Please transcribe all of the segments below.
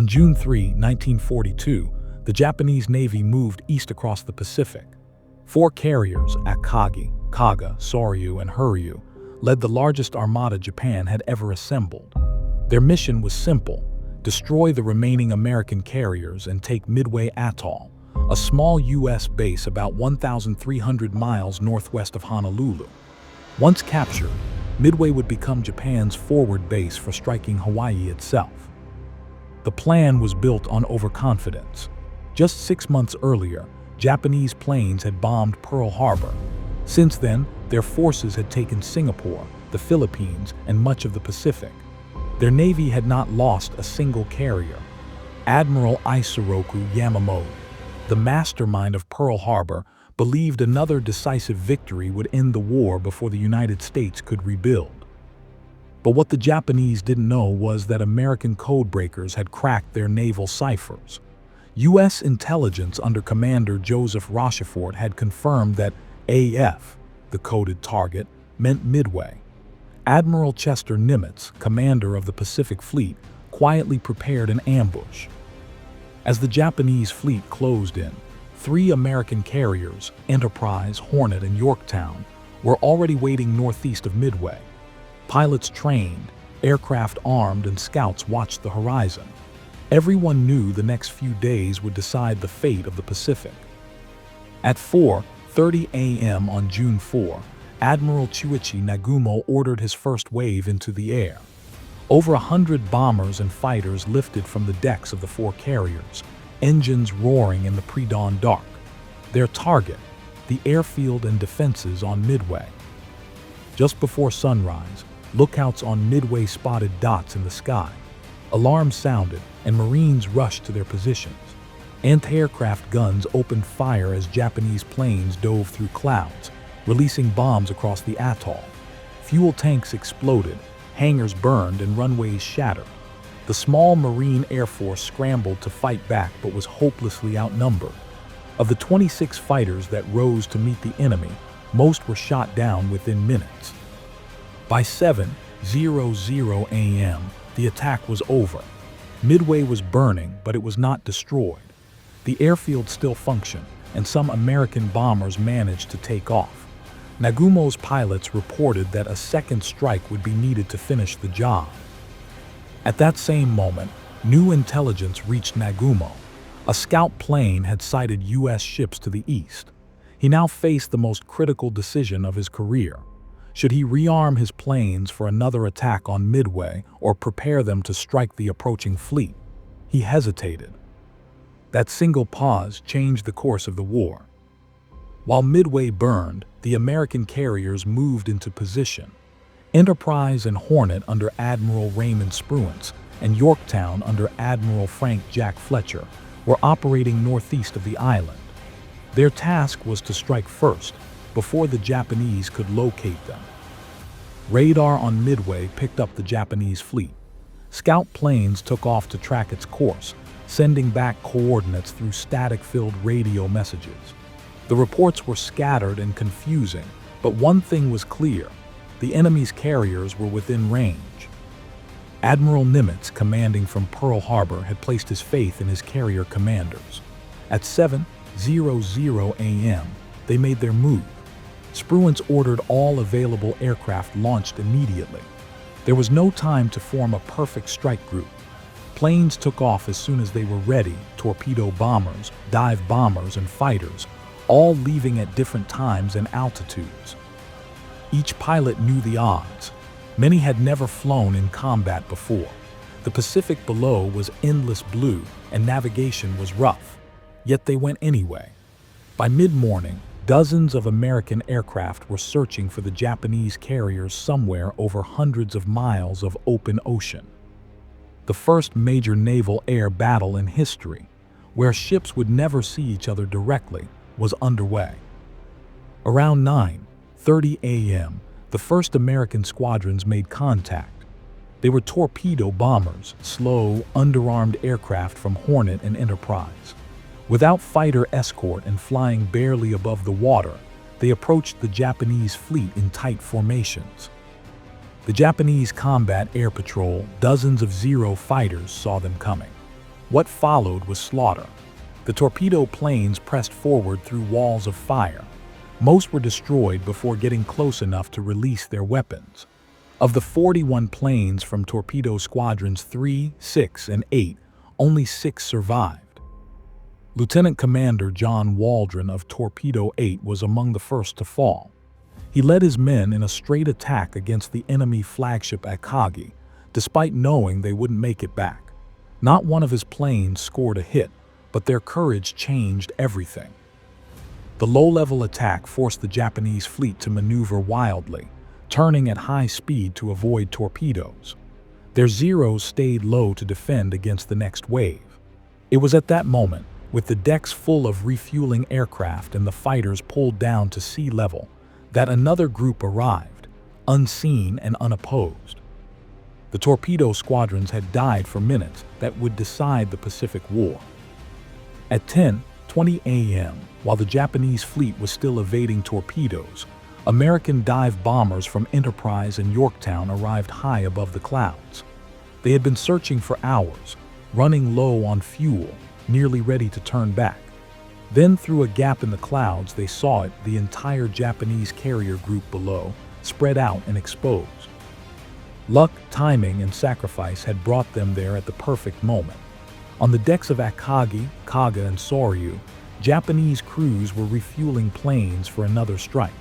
On June 3, 1942, the Japanese Navy moved east across the Pacific. 4 carriers, Akagi, Kaga, Soryu, and Huryu, led the largest armada Japan had ever assembled. Their mission was simple: destroy the remaining American carriers and take Midway Atoll, a small U.S. base about 1,300 miles northwest of Honolulu. Once captured, Midway would become Japan's forward base for striking Hawaii itself. The plan was built on overconfidence. Just 6 months earlier, Japanese planes had bombed Pearl Harbor. Since then, their forces had taken Singapore, the Philippines, and much of the Pacific. Their navy had not lost a single carrier. Admiral Isoroku Yamamoto, the mastermind of Pearl Harbor, believed another decisive victory would end the war before the United States could rebuild. But what the Japanese didn't know was that American codebreakers had cracked their naval ciphers. U.S. intelligence under Commander Joseph Rochefort had confirmed that AF, the coded target, meant Midway. Admiral Chester Nimitz, commander of the Pacific Fleet, quietly prepared an ambush. As the Japanese fleet closed in, 3 American carriers, Enterprise, Hornet, and Yorktown, were already waiting northeast of Midway. Pilots trained, aircraft armed, and scouts watched the horizon. Everyone knew the next few days would decide the fate of the Pacific. At 4:30 a.m. on June 4, Admiral Chuichi Nagumo ordered his first wave into the air. Over 100 bombers and fighters lifted from the decks of the 4 carriers, engines roaring in the pre-dawn dark. Their target, the airfield and defenses on Midway. Just before sunrise, lookouts on Midway spotted dots in the sky. Alarms sounded, and Marines rushed to their positions. Anti-aircraft guns opened fire as Japanese planes dove through clouds, releasing bombs across the atoll. Fuel tanks exploded, hangars burned, and runways shattered. The small Marine Air Force scrambled to fight back but was hopelessly outnumbered. Of the 26 fighters that rose to meet the enemy, most were shot down within minutes. By 7:00 a.m., the attack was over. Midway was burning, but it was not destroyed. The airfield still functioned, and some American bombers managed to take off. Nagumo's pilots reported that a second strike would be needed to finish the job. At that same moment, new intelligence reached Nagumo. A scout plane had sighted U.S. ships to the east. He now faced the most critical decision of his career. Should he rearm his planes for another attack on Midway or prepare them to strike the approaching fleet? He hesitated. That single pause changed the course of the war. While Midway burned, the American carriers moved into position. Enterprise and Hornet under Admiral Raymond Spruance and Yorktown under Admiral Frank Jack Fletcher were operating northeast of the island. Their task was to strike first, before the Japanese could locate them. Radar on Midway picked up the Japanese fleet. Scout planes took off to track its course, sending back coordinates through static-filled radio messages. The reports were scattered and confusing, but one thing was clear: the enemy's carriers were within range. Admiral Nimitz, commanding from Pearl Harbor, had placed his faith in his carrier commanders. At 7:00 a.m., they made their move. Spruance ordered all available aircraft launched immediately. There was no time to form a perfect strike group. Planes took off as soon as they were ready: torpedo bombers, dive bombers, and fighters, all leaving at different times and altitudes. Each pilot knew the odds. Many had never flown in combat before. The Pacific below was endless blue, and navigation was rough. Yet they went anyway. By mid-morning, dozens of American aircraft were searching for the Japanese carriers somewhere over hundreds of miles of open ocean. The first major naval air battle in history, where ships would never see each other directly, was underway. Around 9:30 a.m., the first American squadrons made contact. They were torpedo bombers, slow, underarmed aircraft from Hornet and Enterprise. Without fighter escort and flying barely above the water, they approached the Japanese fleet in tight formations. The Japanese combat air patrol, dozens of Zero fighters, saw them coming. What followed was slaughter. The torpedo planes pressed forward through walls of fire. Most were destroyed before getting close enough to release their weapons. Of the 41 planes from Torpedo Squadrons 3, 6, and 8, only 6 survived. Lieutenant Commander John Waldron of Torpedo 8 was among the first to fall. He led his men in a straight attack against the enemy flagship at Kagi, despite knowing they wouldn't make it back. Not one of his planes scored a hit, but their courage changed everything. The low-level attack forced the Japanese fleet to maneuver wildly, turning at high speed to avoid torpedoes. Their Zeros stayed low to defend against the next wave. It was at that moment, with the decks full of refueling aircraft and the fighters pulled down to sea level, that another group arrived, unseen and unopposed. The torpedo squadrons had died for minutes that would decide the Pacific War. At 10:20 a.m., while the Japanese fleet was still evading torpedoes, American dive bombers from Enterprise and Yorktown arrived high above the clouds. They had been searching for hours, running low on fuel, nearly ready to turn back. Then, through a gap in the clouds, they saw it, the entire Japanese carrier group below, spread out and exposed. Luck, timing, and sacrifice had brought them there at the perfect moment. On the decks of Akagi, Kaga, and Soryu, Japanese crews were refueling planes for another strike.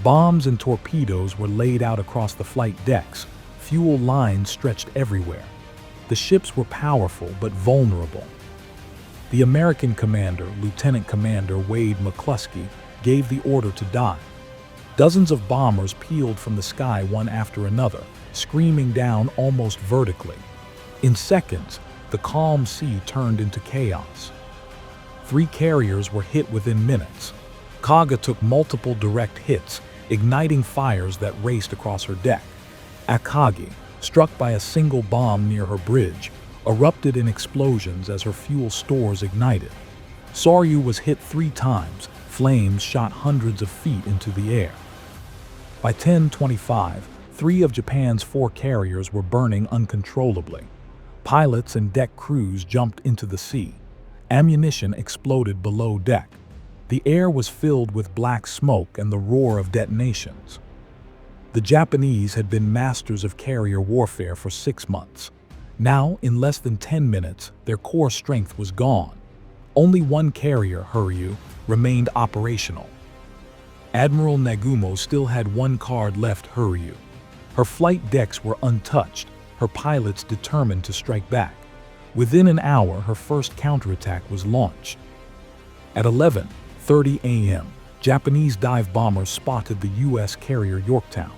Bombs and torpedoes were laid out across the flight decks, fuel lines stretched everywhere. The ships were powerful but vulnerable. The American commander, Lieutenant Commander Wade McCluskey, gave the order to dive. Dozens of bombers peeled from the sky one after another, screaming down almost vertically. In seconds, the calm sea turned into chaos. 3 carriers were hit within minutes. Kaga took multiple direct hits, igniting fires that raced across her deck. Akagi, struck by a single bomb near her bridge, erupted in explosions as her fuel stores ignited. Soryu was hit 3 times. Flames shot hundreds of feet into the air. By 10:25, 3 of Japan's 4 carriers were burning uncontrollably. Pilots and deck crews jumped into the sea. Ammunition exploded below deck. The air was filled with black smoke and the roar of detonations. The Japanese had been masters of carrier warfare for 6 months. Now, in less than 10 minutes, their core strength was gone. Only one carrier, Huryu, remained operational. Admiral Nagumo still had one card left, Huryu. Her flight decks were untouched, her pilots determined to strike back. Within an hour, her first counterattack was launched. At 11:30 a.m., Japanese dive bombers spotted the U.S. carrier Yorktown.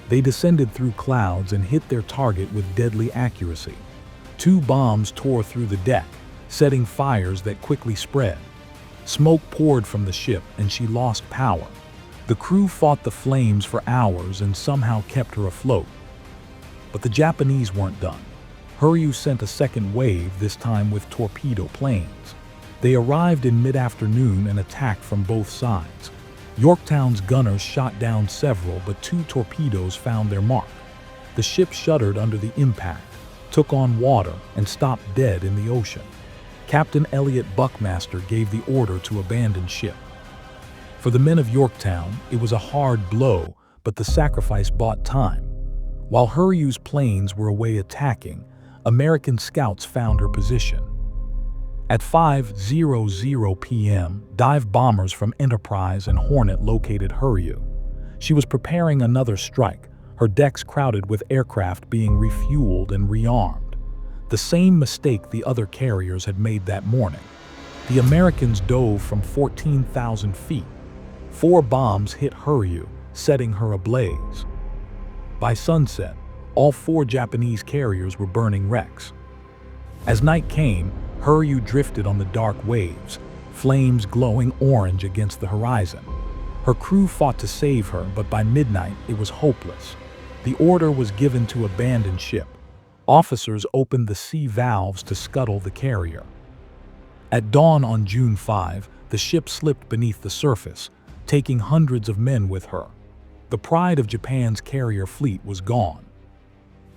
They descended through clouds and hit their target with deadly accuracy. 2 bombs tore through the deck, setting fires that quickly spread. Smoke poured from the ship and she lost power. The crew fought the flames for hours and somehow kept her afloat. But the Japanese weren't done. Huryu sent a second wave, this time with torpedo planes. They arrived in mid-afternoon and attacked from both sides. Yorktown's gunners shot down several, but 2 torpedoes found their mark. The ship shuddered under the impact, took on water, and stopped dead in the ocean. Captain Elliot Buckmaster gave the order to abandon ship. For the men of Yorktown, it was a hard blow, but the sacrifice bought time. While Huryu's planes were away attacking, American scouts found her position. At 5:00 p.m., dive bombers from Enterprise and Hornet located Huryu. She was preparing another strike, her decks crowded with aircraft being refueled and rearmed. The same mistake the other carriers had made that morning. The Americans dove from 14,000 feet. 4 bombs hit Huryu, setting her ablaze. By sunset, all 4 Japanese carriers were burning wrecks. As night came, Huryu drifted on the dark waves, flames glowing orange against the horizon. Her crew fought to save her, but by midnight it was hopeless. The order was given to abandon ship. Officers opened the sea valves to scuttle the carrier. At dawn on June 5, the ship slipped beneath the surface, taking hundreds of men with her. The pride of Japan's carrier fleet was gone.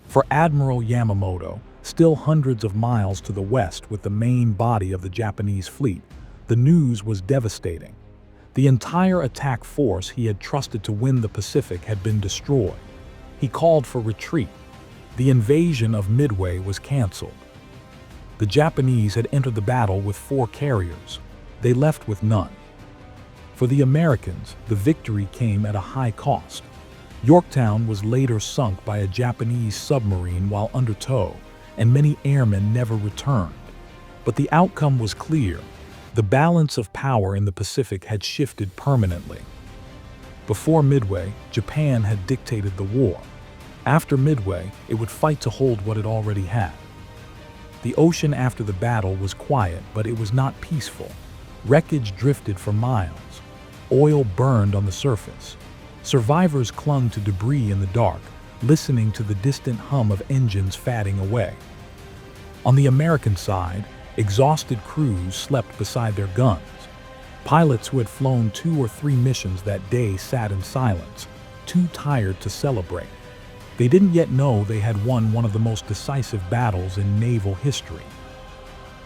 For Admiral Yamamoto, still hundreds of miles to the west with the main body of the Japanese fleet, the news was devastating. The entire attack force he had trusted to win the Pacific had been destroyed. He called for retreat. The invasion of Midway was canceled. The Japanese had entered the battle with 4 carriers. They left with none. For the Americans, the victory came at a high cost. Yorktown was later sunk by a Japanese submarine while under tow, and many airmen never returned. But the outcome was clear. The balance of power in the Pacific had shifted permanently. Before Midway, Japan had dictated the war. After Midway, it would fight to hold what it already had. The ocean after the battle was quiet, but it was not peaceful. Wreckage drifted for miles. Oil burned on the surface. Survivors clung to debris in the dark, listening to the distant hum of engines fatting away. On the American side, exhausted crews slept beside their guns. Pilots who had flown 2 or 3 missions that day sat in silence, too tired to celebrate. They didn't yet know they had won one of the most decisive battles in naval history.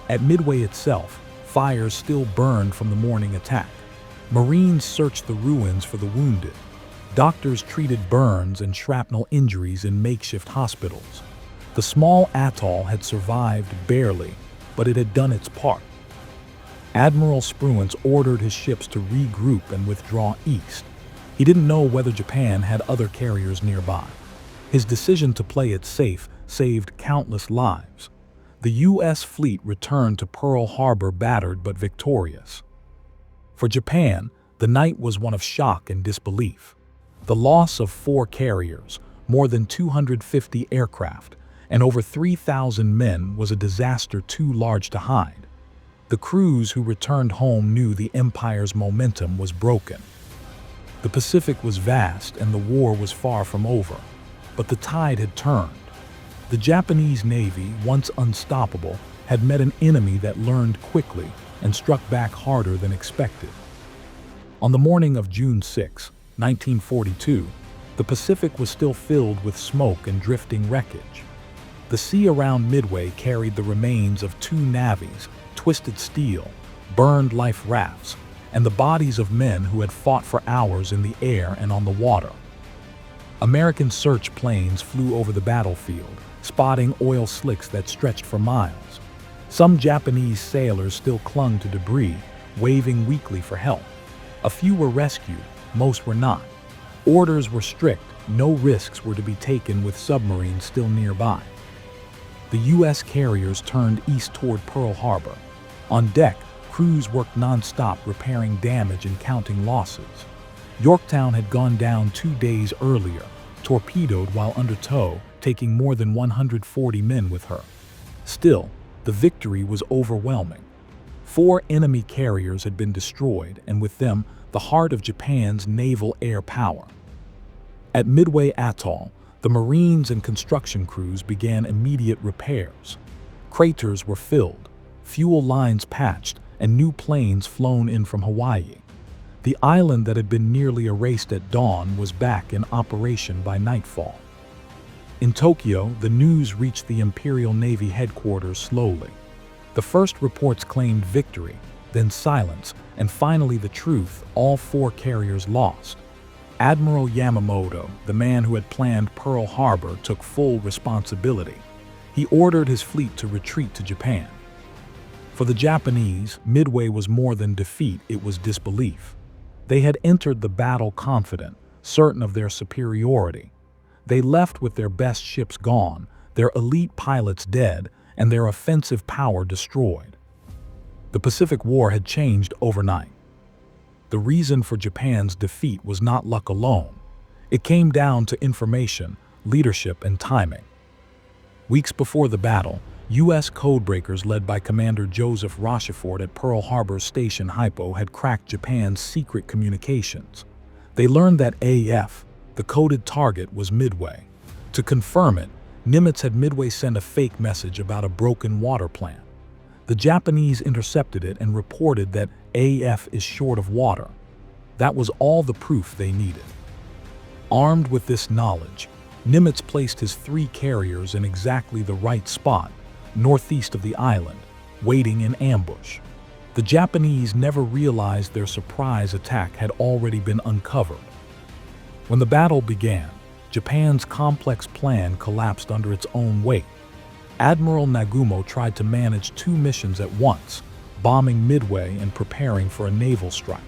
At Midway itself, fires still burned from the morning attack. Marines searched the ruins for the wounded. Doctors treated burns and shrapnel injuries in makeshift hospitals. The small atoll had survived barely, but it had done its part. Admiral Spruance ordered his ships to regroup and withdraw east. He didn't know whether Japan had other carriers nearby. His decision to play it safe saved countless lives. The U.S. fleet returned to Pearl Harbor battered but victorious. For Japan, the night was one of shock and disbelief. The loss of 4 carriers, more than 250 aircraft, and over 3,000 men was a disaster too large to hide. The crews who returned home knew the empire's momentum was broken. The Pacific was vast and the war was far from over, but the tide had turned. The Japanese Navy, once unstoppable, had met an enemy that learned quickly and struck back harder than expected. On the morning of June 6, 1942, the Pacific was still filled with smoke and drifting wreckage. The sea around Midway carried the remains of 2 navies, twisted steel, burned life rafts, and the bodies of men who had fought for hours in the air and on the water. American search planes flew over the battlefield, spotting oil slicks that stretched for miles. Some Japanese sailors still clung to debris, waving weakly for help. A few were rescued, most were not. Orders were strict, no risks were to be taken with submarines still nearby. The U.S. carriers turned east toward Pearl Harbor. On deck, crews worked non-stop repairing damage and counting losses. Yorktown had gone down 2 days earlier, torpedoed while under tow, taking more than 140 men with her. Still, the victory was overwhelming. 4 enemy carriers had been destroyed, and with them, the heart of Japan's naval air power. At Midway Atoll, the Marines and construction crews began immediate repairs. Craters were filled, fuel lines patched, and new planes flown in from Hawaii. The island that had been nearly erased at dawn was back in operation by nightfall. In Tokyo, the news reached the Imperial Navy headquarters slowly. The first reports claimed victory, then silence, and finally the truth: all 4 carriers lost. Admiral Yamamoto, the man who had planned Pearl Harbor, took full responsibility. He ordered his fleet to retreat to Japan. For the Japanese, Midway was more than defeat, it was disbelief. They had entered the battle confident, certain of their superiority. They left with their best ships gone, their elite pilots dead, and their offensive power destroyed. The Pacific War had changed overnight. The reason for Japan's defeat was not luck alone. It came down to information, leadership, and timing. Weeks before the battle, U.S. codebreakers led by Commander Joseph Rochefort at Pearl Harbor Station Hypo had cracked Japan's secret communications. They learned that AF, the coded target, was Midway. To confirm it, Nimitz had Midway send a fake message about a broken water plant. The Japanese intercepted it and reported that AF is short of water. That was all the proof they needed. Armed with this knowledge, Nimitz placed his 3 carriers in exactly the right spot, northeast of the island, waiting in ambush. The Japanese never realized their surprise attack had already been uncovered. When the battle began, Japan's complex plan collapsed under its own weight. Admiral Nagumo tried to manage 2 missions at once, bombing Midway and preparing for a naval strike.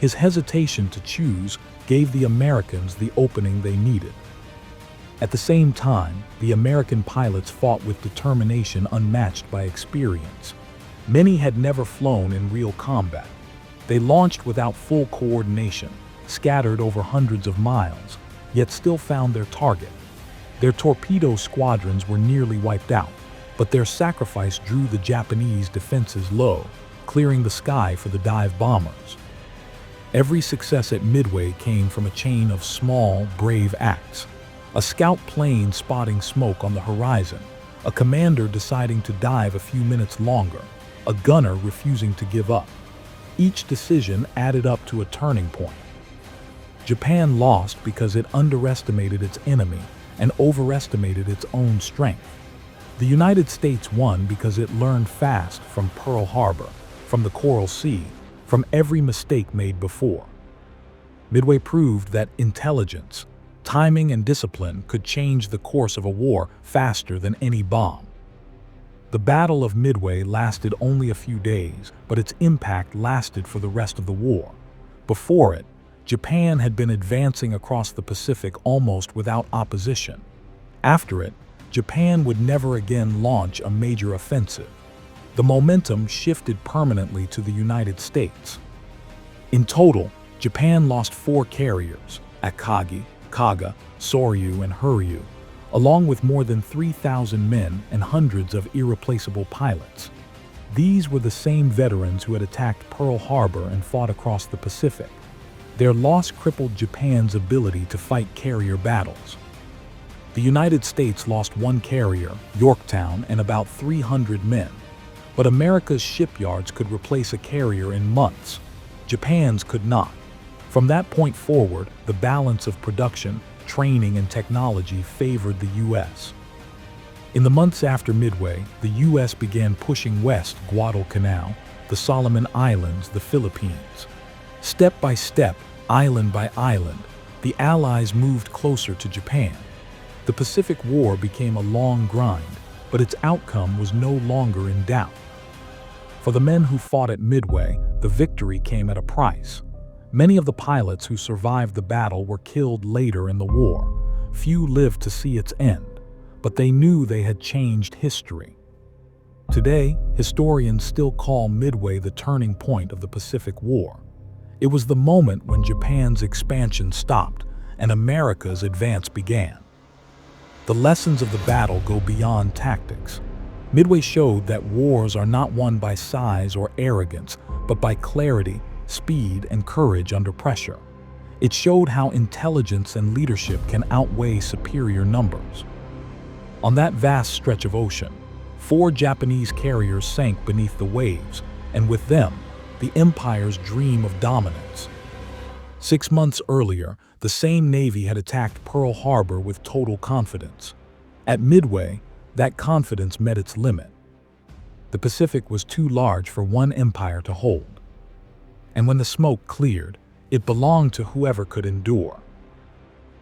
His hesitation to choose gave the Americans the opening they needed. At the same time, the American pilots fought with determination unmatched by experience. Many had never flown in real combat. They launched without full coordination, scattered over hundreds of miles, yet still found their target. Their torpedo squadrons were nearly wiped out, but their sacrifice drew the Japanese defenses low, clearing the sky for the dive bombers. Every success at Midway came from a chain of small, brave acts. A scout plane spotting smoke on the horizon, a commander deciding to dive a few minutes longer, a gunner refusing to give up. Each decision added up to a turning point. Japan lost because it underestimated its enemy and overestimated its own strength. The United States won because it learned fast from Pearl Harbor, from the Coral Sea, from every mistake made before. Midway proved that intelligence, timing, and discipline could change the course of a war faster than any bomb. The Battle of Midway lasted only a few days, but its impact lasted for the rest of the war. Before it, Japan had been advancing across the Pacific almost without opposition. After it, Japan would never again launch a major offensive. The momentum shifted permanently to the United States. In total, Japan lost 4 carriers, Akagi, Kaga, Soryu, and Huryu, along with more than 3,000 men and hundreds of irreplaceable pilots. These were the same veterans who had attacked Pearl Harbor and fought across the Pacific. Their loss crippled Japan's ability to fight carrier battles. The United States lost 1 carrier, Yorktown, and about 300 men. But America's shipyards could replace a carrier in months. Japan's could not. From that point forward, the balance of production, training, and technology favored the U.S. In the months after Midway, the U.S. began pushing west Guadalcanal, the Solomon Islands, the Philippines. Step by step, island by island, the Allies moved closer to Japan. The Pacific War became a long grind, but its outcome was no longer in doubt. For the men who fought at Midway, the victory came at a price. Many of the pilots who survived the battle were killed later in the war. Few lived to see its end, but they knew they had changed history. Today, historians still call Midway the turning point of the Pacific War. It was the moment when Japan's expansion stopped and America's advance began. The lessons of the battle go beyond tactics. Midway showed that wars are not won by size or arrogance, but by clarity, speed, and courage under pressure. It showed how intelligence and leadership can outweigh superior numbers. On that vast stretch of ocean, 4 Japanese carriers sank beneath the waves, and with them, the Empire's dream of dominance. 6 months earlier, the same Navy had attacked Pearl Harbor with total confidence. At Midway, that confidence met its limit. The Pacific was too large for one empire to hold. And when the smoke cleared, it belonged to whoever could endure.